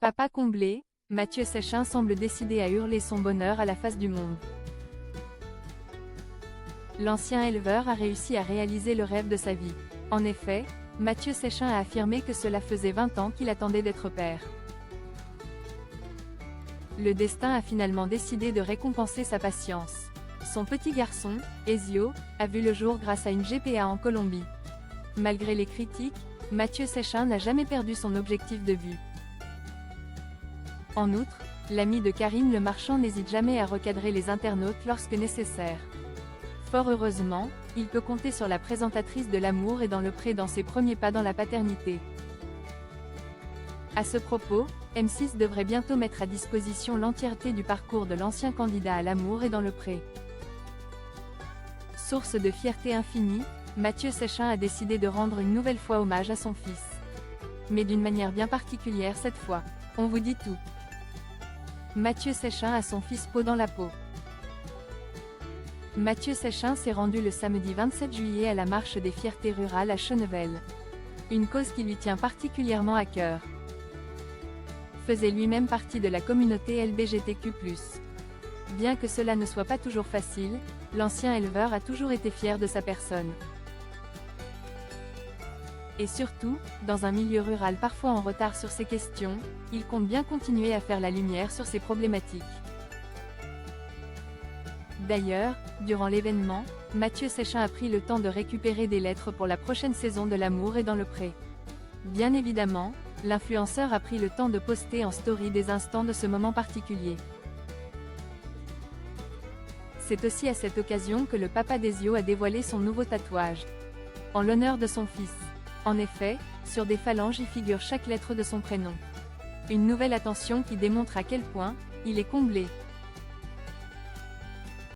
Papa comblé, Mathieu Séchin semble décidé à hurler son bonheur à la face du monde. L'ancien éleveur a réussi à réaliser le rêve de sa vie. En effet, Mathieu Séchin a affirmé que cela faisait 20 ans qu'il attendait d'être père. Le destin a finalement décidé de récompenser sa patience. Son petit garçon, Ezio, a vu le jour grâce à une GPA en Colombie. Malgré les critiques, Mathieu Séchin n'a jamais perdu son objectif de vue. En outre, l'ami de Karine Le Marchand n'hésite jamais à recadrer les internautes lorsque nécessaire. Fort heureusement, il peut compter sur la présentatrice de L'Amour est dans le pré dans ses premiers pas dans la paternité. À ce propos, M6 devrait bientôt mettre à disposition l'entièreté du parcours de l'ancien candidat à L'Amour est dans le pré. Source de fierté infinie, Mathieu Séchin a décidé de rendre une nouvelle fois hommage à son fils. Mais d'une manière bien particulière cette fois. On vous dit tout. Mathieu Séchin a son fils peau dans la peau. Mathieu Séchin s'est rendu le samedi 27 juillet à la marche des fiertés rurales à Chennevel. Une cause qui lui tient particulièrement à cœur. Faisait lui-même partie de la communauté LGBTQ+. Bien que cela ne soit pas toujours facile, l'ancien éleveur a toujours été fier de sa personne. Et surtout, dans un milieu rural parfois en retard sur ces questions, il compte bien continuer à faire la lumière sur ces problématiques. D'ailleurs, durant l'événement, Mathieu Séchin a pris le temps de récupérer des lettres pour la prochaine saison de L'Amour est dans le pré. Bien évidemment, l'influenceur a pris le temps de poster en story des instants de ce moment particulier. C'est aussi à cette occasion que le papa d'Ezio a dévoilé son nouveau tatouage. En l'honneur de son fils. En effet, sur des phalanges y figure chaque lettre de son prénom. Une nouvelle attention qui démontre à quel point il est comblé.